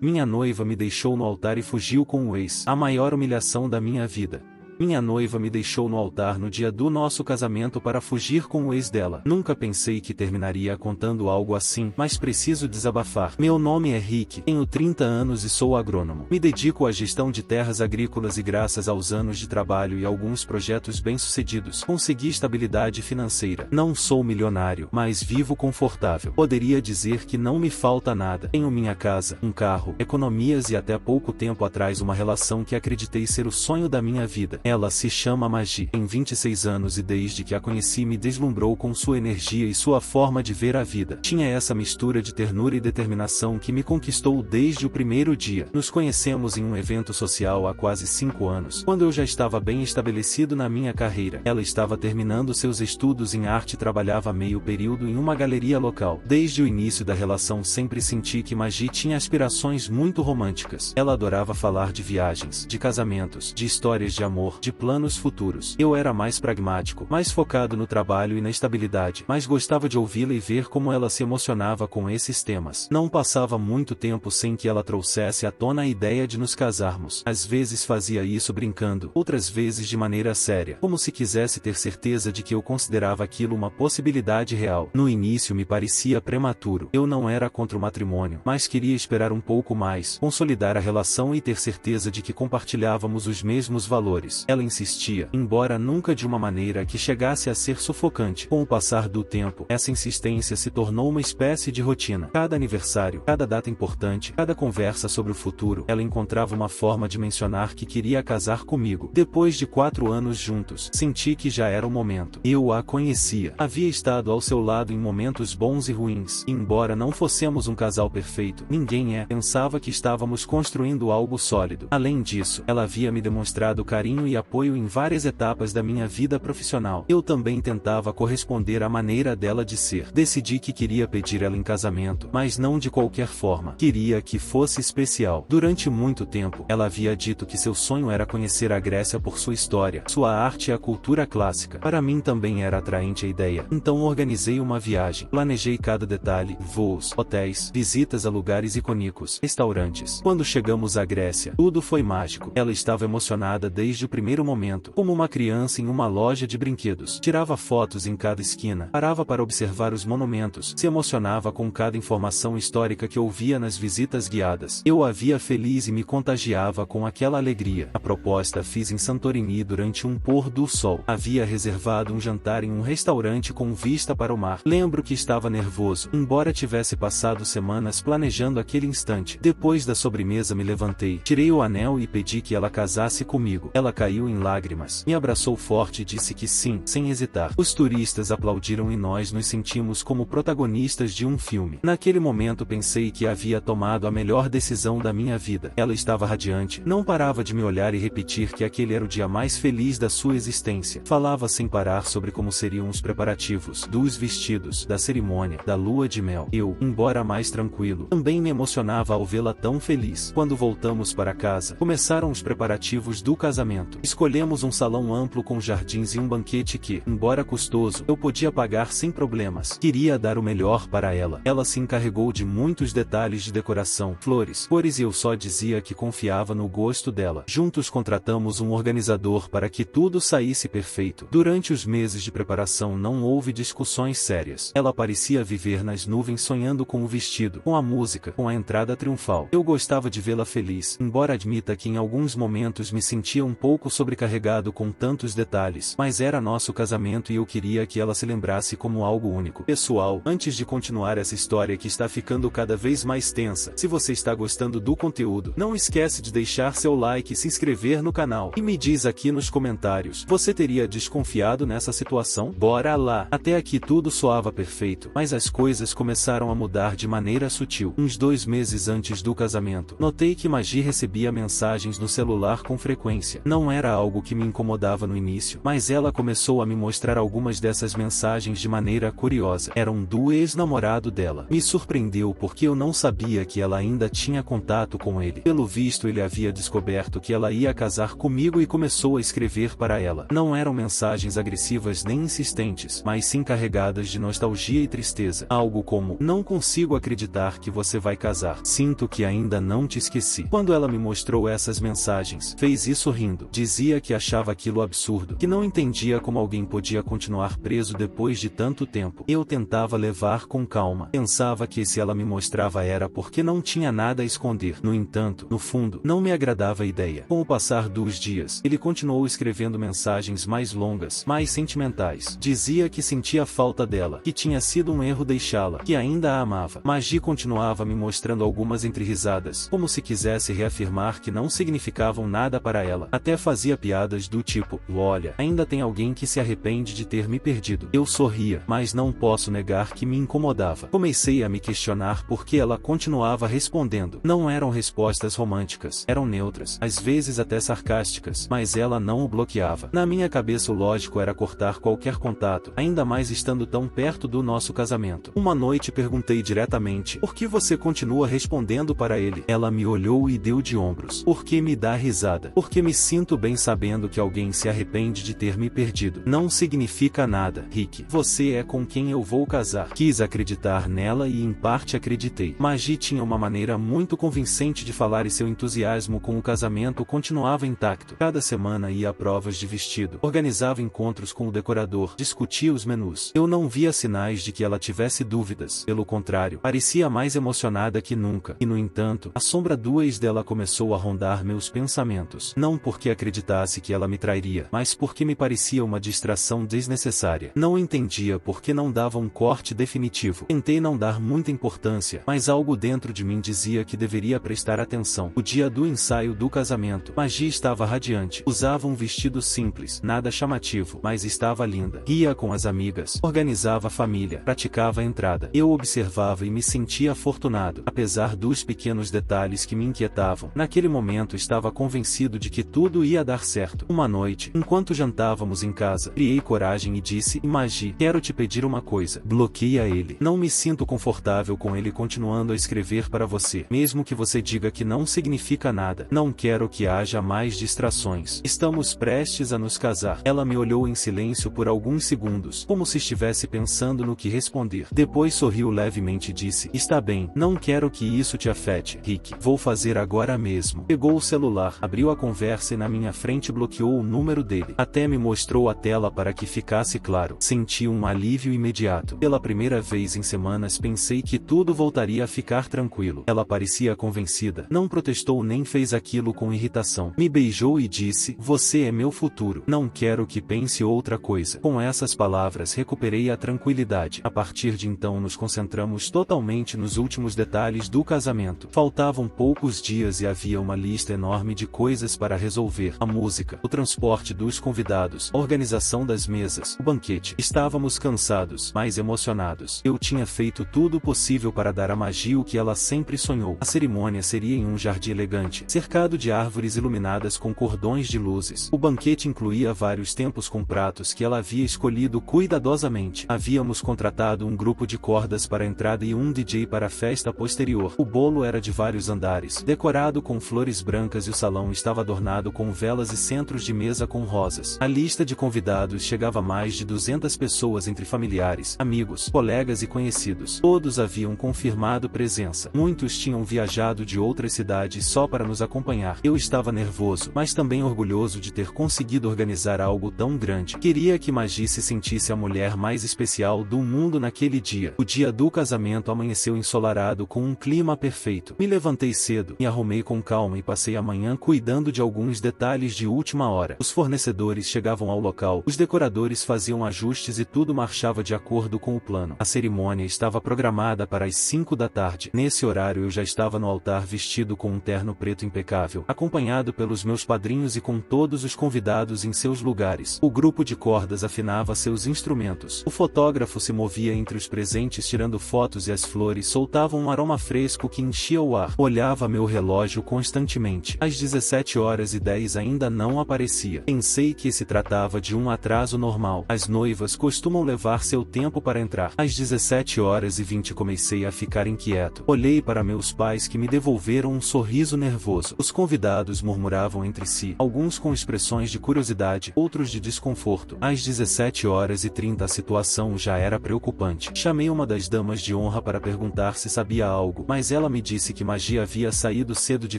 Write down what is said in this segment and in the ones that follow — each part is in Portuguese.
Minha noiva me deixou no altar e fugiu com o ex. A maior humilhação da minha vida. Minha noiva me deixou no altar no dia do nosso casamento para fugir com o ex dela. Nunca pensei que terminaria contando algo assim, mas preciso desabafar. Meu nome é Rick, tenho 30 anos e sou agrônomo. Me dedico à gestão de terras agrícolas e graças aos anos de trabalho e alguns projetos bem-sucedidos, consegui estabilidade financeira. Não sou milionário, mas vivo confortável. Poderia dizer que não me falta nada. Tenho minha casa, um carro, economias e até pouco tempo atrás uma relação que acreditei ser o sonho da minha vida. Ela se chama Magi. Tem 26 anos e desde que a conheci me deslumbrou com sua energia e sua forma de ver a vida. Tinha essa mistura de ternura e determinação que me conquistou desde o primeiro dia. Nos conhecemos em um evento social há quase 5 anos, quando eu já estava bem estabelecido na minha carreira. Ela estava terminando seus estudos em arte e trabalhava meio período em uma galeria local. Desde o início da relação sempre senti que Magi tinha aspirações muito românticas. Ela adorava falar de viagens, de casamentos, de histórias de amor, de planos futuros. Eu era mais pragmático, mais focado no trabalho e na estabilidade, mas gostava de ouvi-la e ver como ela se emocionava com esses temas. Não passava muito tempo sem que ela trouxesse à tona a ideia de nos casarmos. Às vezes fazia isso brincando, outras vezes de maneira séria, como se quisesse ter certeza de que eu considerava aquilo uma possibilidade real. No início me parecia prematuro. Eu não era contra o matrimônio, mas queria esperar um pouco mais, consolidar a relação e ter certeza de que compartilhávamos os mesmos valores. Ela insistia, embora nunca de uma maneira que chegasse a ser sufocante. Com o passar do tempo, essa insistência se tornou uma espécie de rotina. Cada aniversário, cada data importante, cada conversa sobre o futuro, ela encontrava uma forma de mencionar que queria casar comigo. Depois de 4 anos juntos, senti que já era o momento. Eu a conhecia. Havia estado ao seu lado em momentos bons e ruins. E embora não fossemos um casal perfeito, ninguém é, pensava que estávamos construindo algo sólido. Além disso, ela havia me demonstrado carinho e apoio em várias etapas da minha vida profissional. Eu também tentava corresponder à maneira dela de ser. Decidi que queria pedir ela em casamento, mas não de qualquer forma. Queria que fosse especial. Durante muito tempo, ela havia dito que seu sonho era conhecer a Grécia por sua história, sua arte e a cultura clássica. Para mim também era atraente a ideia. Então organizei uma viagem. Planejei cada detalhe, voos, hotéis, visitas a lugares icônicos, restaurantes. Quando chegamos à Grécia, tudo foi mágico. Ela estava emocionada desde o primeiro momento, como uma criança em uma loja de brinquedos. Tirava fotos em cada esquina, parava para observar os monumentos, se emocionava com cada informação histórica que ouvia nas visitas guiadas. Eu a via feliz e me contagiava com aquela alegria. A proposta fiz em Santorini durante um pôr do sol. Havia reservado um jantar em um restaurante com vista para o mar. Lembro que estava nervoso, embora tivesse passado semanas planejando aquele instante. Depois da sobremesa me levantei, tirei o anel e pedi que ela casasse comigo. Ela caiu em lágrimas, me abraçou forte e disse que sim, sem hesitar. Os turistas aplaudiram e nós nos sentimos como protagonistas de um filme. Naquele momento pensei que havia tomado a melhor decisão da minha vida. Ela estava radiante, não parava de me olhar e repetir que aquele era o dia mais feliz da sua existência. Falava sem parar sobre como seriam os preparativos, dos vestidos, da cerimônia, da lua de mel. Eu, embora mais tranquilo, também me emocionava ao vê-la tão feliz. Quando voltamos para casa, começaram os preparativos do casamento. Escolhemos um salão amplo com jardins e um banquete que, embora custoso, eu podia pagar sem problemas. Queria dar o melhor para ela. Ela se encarregou de muitos detalhes de decoração, flores, cores e eu só dizia que confiava no gosto dela. Juntos contratamos um organizador para que tudo saísse perfeito. Durante os meses de preparação não houve discussões sérias. Ela parecia viver nas nuvens sonhando com o vestido, com a música, com a entrada triunfal. Eu gostava de vê-la feliz, embora admita que em alguns momentos me sentia um pouco sobrecarregado com tantos detalhes, mas era nosso casamento e eu queria que ela se lembrasse como algo único. Pessoal, antes de continuar essa história que está ficando cada vez mais tensa, se você está gostando do conteúdo, não esquece de deixar seu like e se inscrever no canal. E me diz aqui nos comentários, você teria desconfiado nessa situação? Bora lá! Até aqui tudo soava perfeito, mas as coisas começaram a mudar de maneira sutil. Uns 2 meses antes do casamento, notei que Magi recebia mensagens no celular com frequência. Não era algo que me incomodava no início, mas ela começou a me mostrar algumas dessas mensagens de maneira curiosa. Eram do ex-namorado dela. Me surpreendeu porque eu não sabia que ela ainda tinha contato com ele. Pelo visto, ele havia descoberto que ela ia casar comigo e começou a escrever para ela. Não eram mensagens agressivas nem insistentes, mas sim carregadas de nostalgia e tristeza. Algo como: não consigo acreditar que você vai casar. Sinto que ainda não te esqueci. Quando ela me mostrou essas mensagens, fez isso rindo. Dizia que achava aquilo absurdo, que não entendia como alguém podia continuar preso depois de tanto tempo. Eu tentava levar com calma. Pensava que se ela me mostrava era porque não tinha nada a esconder. No entanto, no fundo, não me agradava a ideia. Com o passar dos dias, ele continuou escrevendo mensagens mais longas, mais sentimentais. Dizia que sentia falta dela, que tinha sido um erro deixá-la, que ainda a amava. Magi continuava me mostrando algumas entrerisadas, como se quisesse reafirmar que não significavam nada para ela. Até fazia piadas do tipo: olha, ainda tem alguém que se arrepende de ter me perdido. Eu sorria, mas não posso negar que me incomodava. Comecei a me questionar por que ela continuava respondendo. Não eram respostas românticas, eram neutras, às vezes até sarcásticas, mas ela não o bloqueava. Na minha cabeça o lógico era cortar qualquer contato, ainda mais estando tão perto do nosso casamento. Uma noite perguntei diretamente: por que você continua respondendo para ele? Ela me olhou e deu de ombros. Porque me dá risada. Porque me sinto bem sabendo que alguém se arrepende de ter me perdido. Não significa nada, Rick. Você é com quem eu vou casar. Quis acreditar nela e em parte acreditei. Magi tinha uma maneira muito convincente de falar e seu entusiasmo com o casamento continuava intacto. Cada semana ia a provas de vestido, organizava encontros com o decorador, discutia os menus. Eu não via sinais de que ela tivesse dúvidas. Pelo contrário, parecia mais emocionada que nunca. E no entanto, a sombra do ex dela começou a rondar meus pensamentos. Não porque acreditasse que ela me trairia, mas porque me parecia uma distração desnecessária. Não entendia por que não dava um corte definitivo. Tentei não dar muita importância, mas algo dentro de mim dizia que deveria prestar atenção. O dia do ensaio do casamento, Magi estava radiante. Usava um vestido simples, nada chamativo, mas estava linda. Ria com as amigas, organizava a família, praticava a entrada. Eu observava e me sentia afortunado, apesar dos pequenos detalhes que me inquietavam. Naquele momento estava convencido de que tudo ia dar certo. Uma noite, enquanto jantávamos em casa, criei coragem e disse: Magi, quero te pedir uma coisa. Bloqueia ele. Não me sinto confortável com ele continuando a escrever para você. Mesmo que você diga que não significa nada. Não quero que haja mais distrações. Estamos prestes a nos casar. Ela me olhou em silêncio por alguns segundos, como se estivesse pensando no que responder. Depois sorriu levemente e disse: está bem, não quero que isso te afete, Rick. Vou fazer agora mesmo. Pegou o celular, abriu a conversa e na minha frente bloqueou o número dele. Até me mostrou a tela para que ficasse claro. Senti um alívio imediato. Pela primeira vez em semanas pensei que tudo voltaria a ficar tranquilo. Ela parecia convencida. Não protestou nem fez aquilo com irritação. Me beijou e disse: você é meu futuro. Não quero que pense outra coisa. Com essas palavras recuperei a tranquilidade. A partir de então nos concentramos totalmente nos últimos detalhes do casamento. Faltavam poucos dias e havia uma lista enorme de coisas para resolver. A música, o transporte dos convidados, a organização das mesas, o banquete. Estávamos cansados, mas emocionados. Eu tinha feito tudo o possível para dar a Magi o que ela sempre sonhou. A cerimônia seria em um jardim elegante, cercado de árvores iluminadas com cordões de luzes. O banquete incluía vários tempos com pratos que ela havia escolhido cuidadosamente. Havíamos contratado um grupo de cordas para a entrada e um DJ para a festa posterior. O bolo era de vários andares, decorado com flores brancas e o salão estava adornado com velas e centros de mesa com rosas. A lista de convidados chegava a mais de 200 pessoas entre familiares, amigos, colegas e conhecidos. Todos haviam confirmado presença. Muitos tinham viajado de outras cidades só para nos acompanhar. Eu estava nervoso, mas também orgulhoso de ter conseguido organizar algo tão grande. Queria que Magi se sentisse a mulher mais especial do mundo naquele dia. O dia do casamento amanheceu ensolarado com um clima perfeito. Me levantei cedo, me arrumei com calma e passei a manhã cuidando de alguns detalhes de última hora. Os fornecedores chegavam ao local, os decoradores faziam ajustes e tudo marchava de acordo com o plano. A cerimônia estava programada para as 5 da tarde. Nesse horário eu já estava no altar vestido com um terno preto impecável, acompanhado pelos meus padrinhos e com todos os convidados em seus lugares. O grupo de cordas afinava seus instrumentos. O fotógrafo se movia entre os presentes tirando fotos e as flores soltavam um aroma fresco que enchia o ar. Olhava meu relógio constantemente. Às 17h10 ainda não aparecia. Pensei que se tratava de um atraso normal. As noivas costumam levar seu tempo para entrar. Às 17h20 comecei a ficar inquieto. Olhei para meus pais que me devolveram um sorriso nervoso. Os convidados murmuravam entre si, alguns com expressões de curiosidade, outros de desconforto. Às 17h30 a situação já era preocupante. Chamei uma das damas de honra para perguntar se sabia algo, mas ela me disse que Maggie havia saído cedo de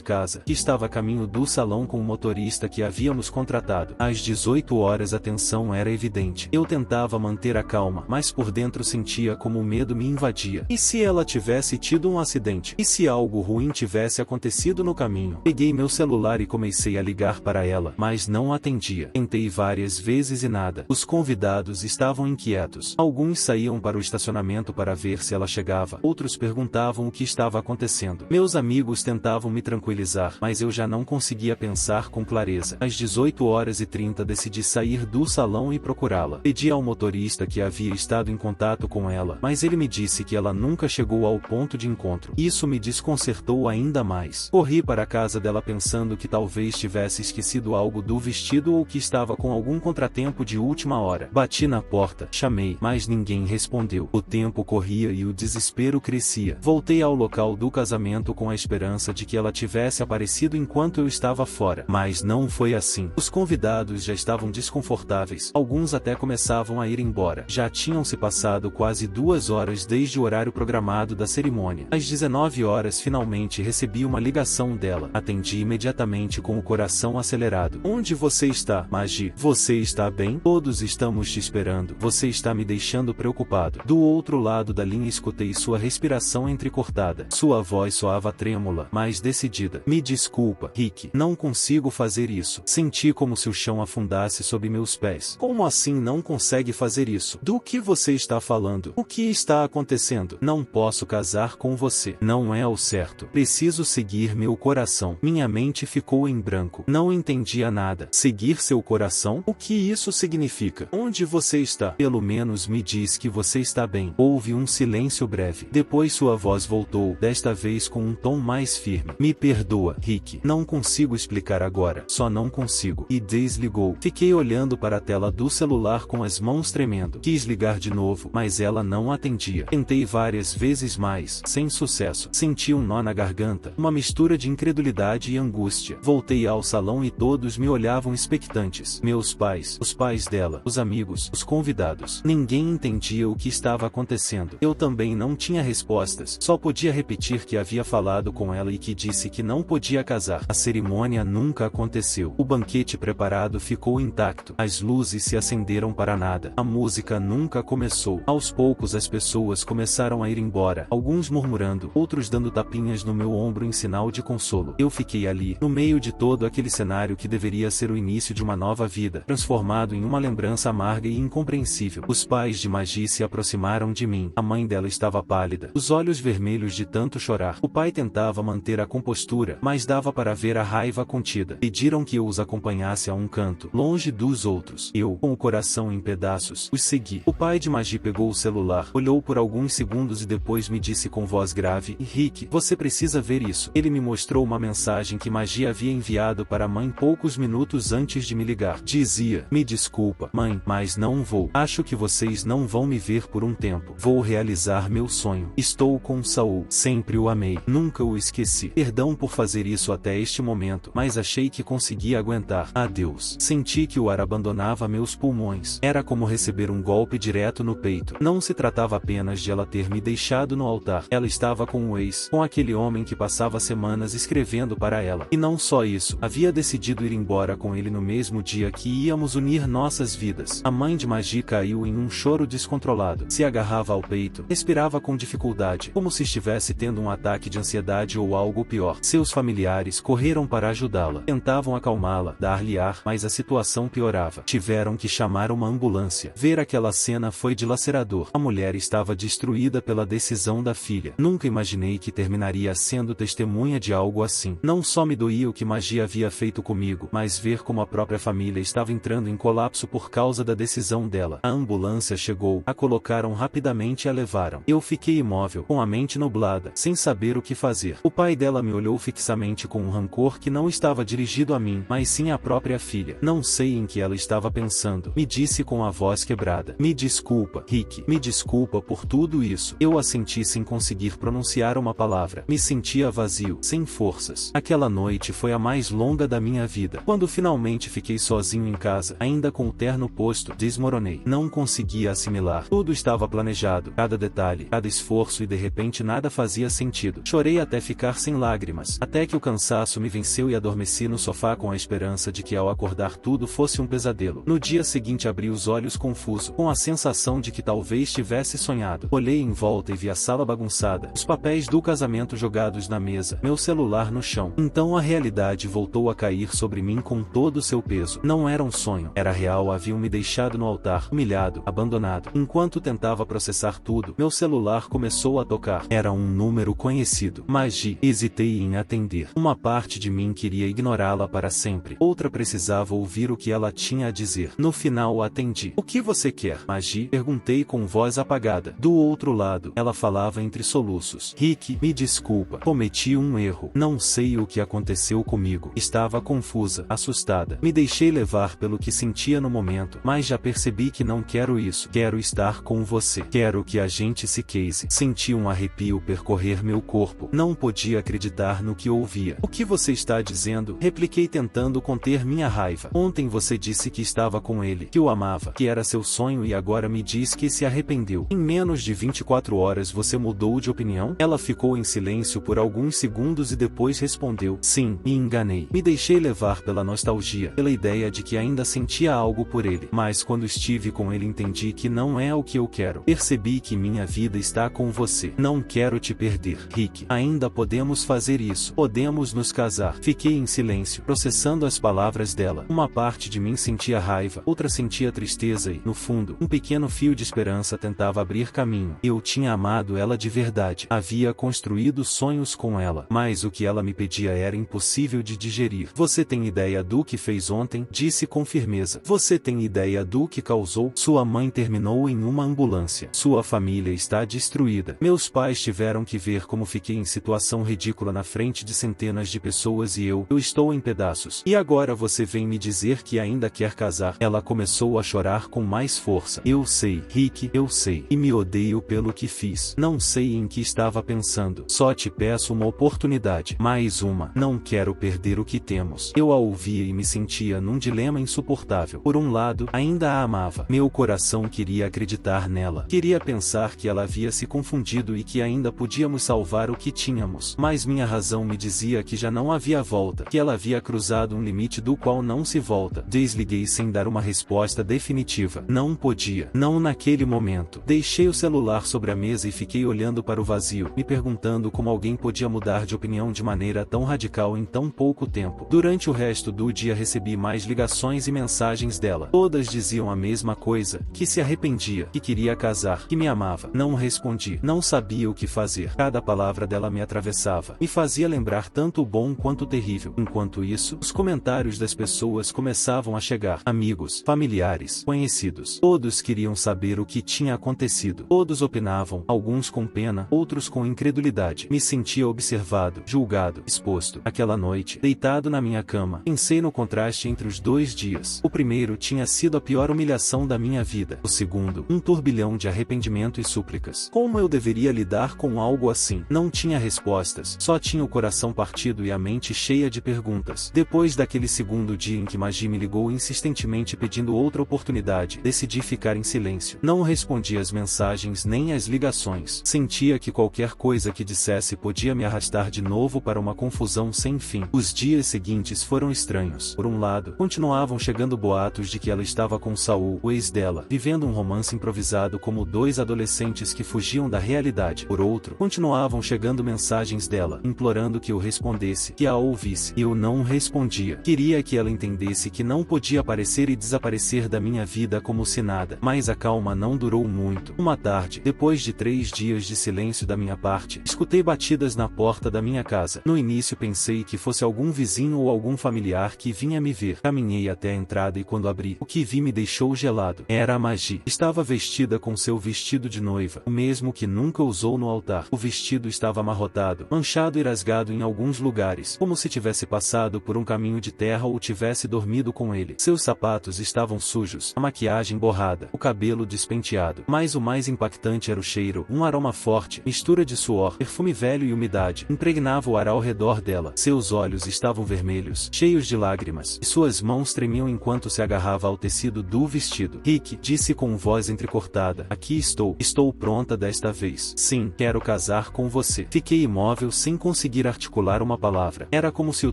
casa, que estava a caminho do salão com o motorista que havíamos contratado. Às 18h a tensão era evidente. Eu tentava manter a calma, mas por dentro sentia como o medo me invadia. E se ela tivesse tido um acidente? E se algo ruim tivesse acontecido no caminho? Peguei meu celular e comecei a ligar para ela, mas não atendia. Tentei várias vezes e nada. Os convidados estavam inquietos. Alguns saíam para o estacionamento para ver se ela chegava. Outros perguntavam o que estava acontecendo. Meus amigos tentavam me tranquilizar, mas eu já não conseguia pensar com clareza. Às 18h30 decidi sair do salão e procurá-la. Pedi ao motorista que havia estado em contato com ela, mas ele me disse que ela nunca chegou ao ponto de encontro. Isso me desconcertou ainda mais. Corri para a casa dela pensando que talvez tivesse esquecido algo do vestido ou que estava com algum contratempo de última hora. Bati na porta, chamei, mas ninguém respondeu. O tempo corria e o desespero crescia. Voltei ao local do casamento com a esperança de que ela tivesse aparecido enquanto eu estava fora. Mas não foi assim. Os convidados já estavam desconfortáveis. Alguns até começavam a ir embora. Já tinham se passado quase 2 horas desde o horário programado da cerimônia. Às 19h finalmente recebi uma ligação dela. Atendi imediatamente com o coração acelerado. Onde você está, Maggie? Você está bem? Todos estamos te esperando. Você está me deixando preocupado. Do outro lado da linha escutei sua respiração entrecortada. Sua voz soava trêmula, mas decidida. Me desculpa, Rick. Não consigo fazer isso. Senti como se o chão afundasse sob meus pés. Como assim não consegue fazer isso? Do que você está falando? O que está acontecendo? Não posso casar com você. Não é o certo. Preciso seguir meu coração. Minha mente ficou em branco. Não entendia nada. Seguir seu coração? O que isso significa? Onde você está? Pelo menos me diz que você está bem. Houve um silêncio breve. Depois sua voz voltou, desta vez com um tom mais firme. Me perdoa, Rick. Não consigo explicar agora. Só não consigo. E desligou. Fiquei olhando para a tela do celular com as mãos tremendo. Quis ligar de novo, mas ela não atendia. Tentei várias vezes mais, sem sucesso. Senti um nó na garganta, uma mistura de incredulidade e angústia. Voltei ao salão e todos me olhavam expectantes. Meus pais, os pais dela, os amigos, os convidados. Ninguém entendia o que estava acontecendo. Eu também não tinha respostas. Só podia repetir que havia falado com ela e que disse que não podia casar. A cerimônia nunca aconteceu. O banquete preparado ficou intacto. As luzes se acenderam para nada. A música nunca começou. Aos poucos as pessoas começaram a ir embora. Alguns murmurando, outros dando tapinhas no meu ombro em sinal de consolo. Eu fiquei ali, no meio de todo aquele cenário que deveria ser o início de uma nova vida, transformado em uma lembrança amarga e incompreensível. Os pais de Maggie se aproximaram de mim. A mãe dela estava pálida, os olhos vermelhos de tanto chorar. O pai tentava manter a compostura, mas dava para ver a raiva contida. Pediram que eu os acompanhasse a um canto, longe dos outros. Eu, com o coração em pedaços, os segui. O pai de Maggie pegou o celular, olhou por alguns segundos e depois me disse com voz grave: Rick, você precisa ver isso. Ele me mostrou uma mensagem que Maggie havia enviado para a mãe poucos minutos antes de me ligar. Dizia: me desculpa, mãe, mas não vou. Acho que vocês não vão me ver por um tempo. Vou realizar meu sonho. Estou com Saul. Sempre o amei. Nunca o esqueci. Perdão por fazer isso até este momento, mas achei que conseguia aguentar. Adeus. Senti que o ar abandonava meus pulmões. Era como receber um golpe direto no peito. Não se tratava apenas de ela ter me deixado no altar. Ela estava com o ex, com aquele homem que passava semanas escrevendo para ela. E não só isso, havia decidido ir embora com ele no mesmo dia que íamos unir nossas vidas. A mãe de Maggie caiu em um choro descontrolado. Se agarrava ao peito, respirava com dificuldade, como se estivesse tendo um ataque de ansiedade ou algo pior. Seus familiares correram para ajudá-la. Tentavam acalmá-la, dar-lhe ar, mas a situação piorava. Tiveram que chamar uma ambulância. Ver aquela cena foi dilacerador. A mulher estava destruída pela decisão da filha. Nunca imaginei que terminaria sendo testemunha de algo assim. Não só me doía o que Maggie havia feito comigo, mas ver como a própria família estava entrando em colapso por causa da decisão dela. A ambulância chegou, a colocaram rapidamente e a levaram. Eu fiquei imóvel, com a mente nublada, sem saber o que fazer. O pai dela me olhou fixamente com um rancor que não estava dirigido a mim, mas sim à própria filha. Não sei em que ela estava pensando. Me disse com a voz quebrada. Me desculpa, Rick. Me desculpa por tudo isso. Eu assenti sem conseguir pronunciar uma palavra. Me sentia vazio, sem forças. Aquela noite foi a mais longa da minha vida. Quando finalmente fiquei sozinho em casa, ainda com o terno posto, desmoronei. Não conseguia assimilar. Tudo estava planejado, cada detalhe, cada esforço, e de repente nada fazia sentido. Chorei até ficar sem lágrimas, até que o cansaço me venceu e adormeci no sofá com a esperança de que ao acordar tudo fosse um pesadelo. No dia seguinte abri os olhos confuso, com a sensação de que talvez tivesse sonhado. Olhei em volta e vi a sala bagunçada, os papéis do casamento jogados na mesa, meu celular no chão. Então a realidade voltou a cair sobre mim com todo o seu peso. Não era um sonho, era real. Haviam me deixado no altar, humilhado, abandonado. Enquanto tentava processar tudo, meu celular começou a tocar. Era um número conhecido. Magi. Hesitei em atender. Uma parte de mim queria ignorá-la para sempre. Outra precisava ouvir o que ela tinha a dizer. No final atendi. O que você quer, Magi? Perguntei com voz apagada. Do outro lado, ela falava entre soluços. Rick, me desculpa. Cometi um erro. Não sei o que aconteceu comigo. Estava confusa, assustada. Me deixei levar pelo que sentia no momento, mas já percebi que não quero isso. Quero estar com você. Quero que a gente se case. Senti um arrepio percorrer meu corpo. Não podia acreditar no que ouvia. O que você está dizendo? Repliquei tentando conter minha raiva. Ontem você disse que estava com ele, que o amava, que era seu sonho, e agora me diz que se arrependeu. Em menos de 24 horas você mudou de opinião? Ela ficou em silêncio por alguns segundos e depois respondeu: sim, me enganei. Me deixei levar pela nostalgia, pela ideia de que ainda sentia algo por ele. Mas quando estive com ele entendi que não é o que eu quero. Percebi que minha vida está com você. Não quero te perder, Rick. Ainda podemos fazer isso. Podemos nos casar. Fiquei em silêncio, processando as palavras dela. Uma parte de mim sentia raiva, outra sentia tristeza e, no fundo, um pequeno fio de esperança tentava abrir caminho. Eu tinha amado ela de verdade. Havia construído sonhos com ela. Mas o que ela me pedia era impossível de digerir. Você tem ideia do que fez ontem? Disse com firmeza. Você tem ideia do que causou? Sua mãe terminou em uma ambulância. Sua família está destruída. Meus pais tiveram que ver como fiquei em situação ridícula na frente de centenas de pessoas e eu estou em pedaços. E agora você vem me dizer que ainda quer casar? Ela começou a chorar com mais força. Eu sei, Rick, eu sei. E me odeio pelo que fiz. Não sei em que estava pensando. Só te peço uma oportunidade. Mais uma. Não quero perder o que temos. Eu a ouvia e me sentia num dilema insuportável. Por um lado, ainda a amava. Meu coração queria acreditar nela. Queria pensar que ela havia se confundido e que ainda podíamos salvar o que tínhamos. Mas minha razão me dizia que já não havia volta. Que ela havia cruzado um limite do qual não se volta. Desliguei sem dar uma resposta definitiva. Não podia. Não naquele momento. Deixei o celular sobre a mesa e fiquei olhando para o vazio, me perguntando como alguém podia mudar de opinião de maneira tão radical em tão pouco tempo. Durante o resto do dia recebi mais ligações e mensagens dela. Todas diziam a mesma coisa, que se arrependia, que queria casar, que me amava. Não respondi. Não sabia o que fazer. Cada palavra dela me atravessava. Me fazia lembrar tanto o bom quanto o terrível. Enquanto isso, os comentários das pessoas começavam a chegar. Amigos, familiares, conhecidos. Todos queriam saber o que tinha acontecido. Todos opinavam, alguns com pena, outros com incredulidade. Me sentia observado, julgado, exposto. Aquela noite, deitado na minha cama, pensei no contraste entre os 2 dias. O primeiro tinha sido a pior humilhação da minha vida. O segundo, um turbilhão de arrependimento e súplicas. Como eu deveria lidar com algo assim? Não tinha respostas, só tinha o coração partido e a mente cheia de perguntas. Depois daquele segundo dia em que Magi me ligou insistentemente pedindo outra oportunidade, decidi ficar em silêncio. Não respondi às mensagens nem às ligações. Sentia que qualquer coisa que dissesse podia me arrastar de novo para uma confusão sem fim. Os dias seguintes foram estranhos. Por um lado, continuavam chegando boatos de que ela estava com Saul, o ex dela, vivendo um romance improvisado como 2 adolescentes que fugiam da realidade. Por outro, continuavam chegando mensagens dela, implorando que eu respondesse, que a ouvisse. Eu não respondia. Queria que ela entendesse que não podia aparecer e desaparecer da minha vida como se nada. Mas a calma não durou muito. Uma tarde, depois de 3 dias de silêncio da minha parte, escutei batidas na porta da minha casa. No início pensei que fosse algum vizinho ou algum familiar que vinha me ver. Caminhei até a entrada e quando abri, o que vi me deixou gelado. Era a Magi. Estava vestida com seu vestido de noiva, o mesmo que nunca usou no altar. O vestido estava amarrotado, manchado e rasgado em alguns lugares, como se tivesse passado andado por um caminho de terra ou tivesse dormido com ele. Seus sapatos estavam sujos, a maquiagem borrada, o cabelo despenteado. Mas o mais impactante era o cheiro, um aroma forte, mistura de suor, perfume velho e umidade, impregnava o ar ao redor dela. Seus olhos estavam vermelhos, cheios de lágrimas, e suas mãos tremiam enquanto se agarrava ao tecido do vestido. Rick, disse com voz entrecortada, aqui estou. Estou pronta desta vez. Sim, quero casar com você. Fiquei imóvel sem conseguir articular uma palavra. Era como se o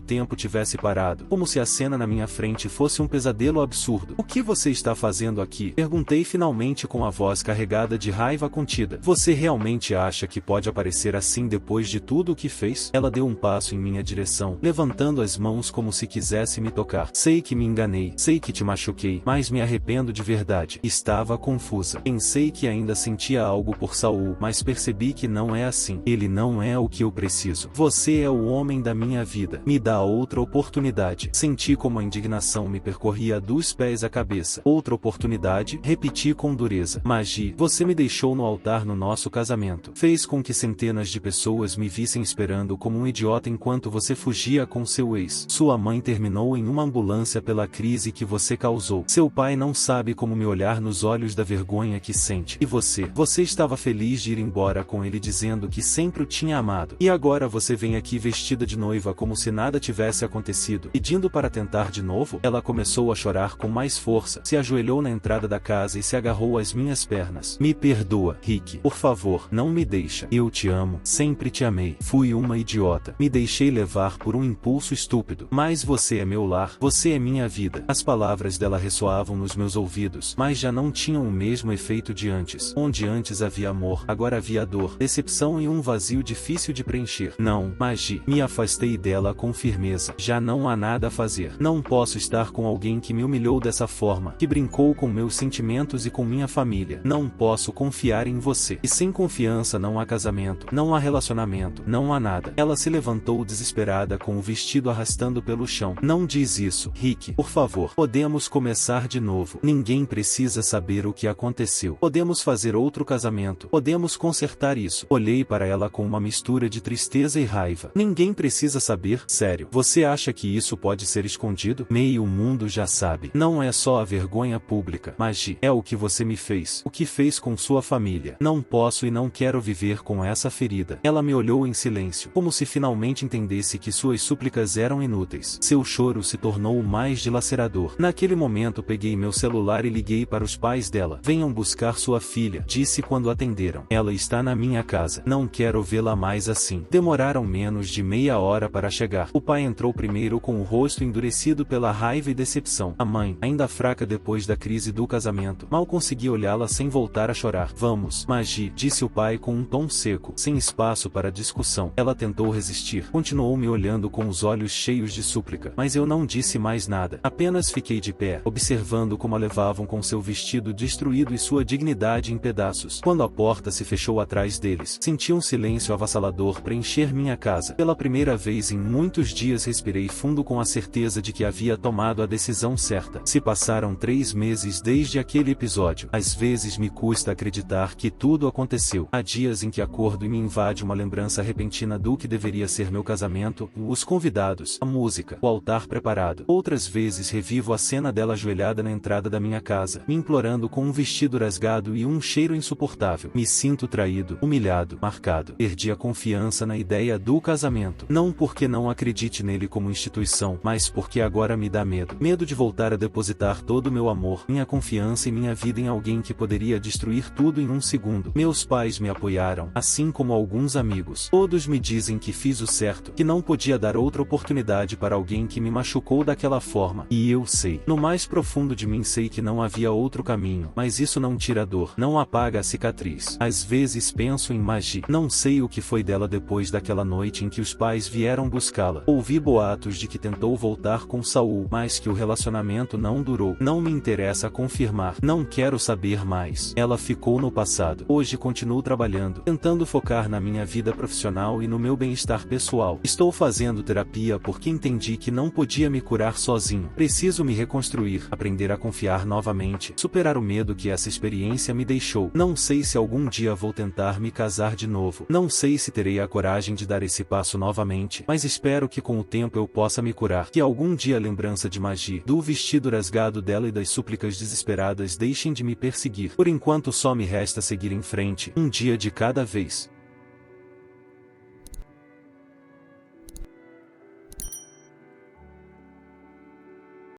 tempo tivesse parado, como se a cena na minha frente fosse um pesadelo absurdo. O que você está fazendo aqui? Perguntei finalmente com a voz carregada de raiva contida. Você realmente acha que pode aparecer assim depois de tudo o que fez? Ela deu um passo em minha direção, levantando as mãos como se quisesse me tocar. Sei que me enganei, sei que te machuquei, mas me arrependo de verdade. Estava confusa. Pensei que ainda sentia algo por Saul, mas percebi que não é assim. Ele não é o que eu preciso. Você é o homem da minha vida. Me dá outra oportunidade. Senti como a indignação me percorria dos pés à cabeça. Outra oportunidade? Repeti com dureza. Magi, você me deixou no altar no nosso casamento. Fez com que centenas de pessoas me vissem esperando como um idiota enquanto você fugia com seu ex. Sua mãe terminou em uma ambulância pela crise que você causou. Seu pai não sabe como me olhar nos olhos da vergonha que sente. E você estava feliz de ir embora com ele dizendo que sempre o tinha amado. E agora você vem aqui vestida de noiva como se nada tivesse acontecido, pedindo para tentar de novo? Ela começou a chorar com mais força, se ajoelhou na entrada da casa e se agarrou às minhas pernas. Me perdoa, Rick. Por favor, não me deixa. Eu te amo. Sempre te amei. Fui uma idiota. Me deixei levar por um impulso estúpido. Mas você é meu lar. Você é minha vida. As palavras dela ressoavam nos meus ouvidos, mas já não tinham o mesmo efeito de antes. Onde antes havia amor, agora havia dor, decepção e um vazio difícil de preencher. Não, Magi. Me afastei dela com firmeza. Já não há nada a fazer. Não posso estar com alguém que me humilhou dessa forma, que brincou com meus sentimentos e com minha família. Não posso confiar em você. E sem confiança não há casamento, não há relacionamento, não há nada. Ela se levantou desesperada com o vestido arrastando pelo chão. Não diz isso, Rick. Por favor. Podemos começar de novo. Ninguém precisa saber o que aconteceu. Podemos fazer outro casamento. Podemos consertar isso. Olhei para ela com uma mistura de tristeza e raiva. Ninguém precisa saber. Sério. Você acha que isso pode ser escondido? Meio mundo já sabe. Não é só a vergonha pública. Magi, é o que você me fez. O que fez com sua família. Não posso e não quero viver com essa ferida. Ela me olhou em silêncio, como se finalmente entendesse que suas súplicas eram inúteis. Seu choro se tornou mais dilacerador. Naquele momento peguei meu celular e liguei para os pais dela. Venham buscar sua filha, disse quando atenderam. Ela está na minha casa. Não quero vê-la mais assim. Demoraram menos de meia hora para chegar. O pai entrou primeiro com o rosto endurecido pela raiva e decepção. A mãe, ainda fraca depois da crise do casamento, mal conseguia olhá-la sem voltar a chorar. Vamos, Magi, disse o pai com um tom seco, sem espaço para discussão. Ela tentou resistir. Continuou me olhando com os olhos cheios de súplica, mas eu não disse mais nada. Apenas fiquei de pé, observando como a levavam com seu vestido destruído e sua dignidade em pedaços. Quando a porta se fechou atrás deles, senti um silêncio avassalador preencher minha casa. Pela primeira vez em muitos dias respirei fundo com a certeza de que havia tomado a decisão certa. Se passaram 3 meses desde aquele episódio. Às vezes me custa acreditar que tudo aconteceu. Há dias em que acordo e me invade uma lembrança repentina do que deveria ser meu casamento, os convidados, a música, o altar preparado. Outras vezes revivo a cena dela ajoelhada na entrada da minha casa, me implorando com um vestido rasgado e um cheiro insuportável. Me sinto traído, humilhado, marcado. Perdi a confiança na ideia do casamento. Não porque não acredite nele como instituição, mas porque agora me dá medo. Medo de voltar a depositar todo o meu amor, minha confiança e minha vida em alguém que poderia destruir tudo em um segundo. Meus pais me apoiaram, assim como alguns amigos. Todos me dizem que fiz o certo, que não podia dar outra oportunidade para alguém que me machucou daquela forma. E eu sei. No mais profundo de mim sei que não havia outro caminho, mas isso não tira a dor, não apaga a cicatriz. Às vezes penso em Magi. Não sei o que foi dela depois daquela noite em que os pais vieram buscá-la. Ouvi boatos de que tentou voltar com Saul, mas que o relacionamento não durou. Não me interessa confirmar. Não quero saber mais. Ela ficou no passado. Hoje continuo trabalhando, tentando focar na minha vida profissional e no meu bem-estar pessoal. Estou fazendo terapia porque entendi que não podia me curar sozinho. Preciso me reconstruir, aprender a confiar novamente, superar o medo que essa experiência me deixou. Não sei se algum dia vou tentar me casar de novo. Não sei se terei a coragem de dar esse passo novamente, mas espero que com o tempo eu possa me curar. Que algum dia a lembrança de Magi, do vestido rasgado dela e das súplicas desesperadas deixem de me perseguir. Por enquanto só me resta seguir em frente, um dia de cada vez.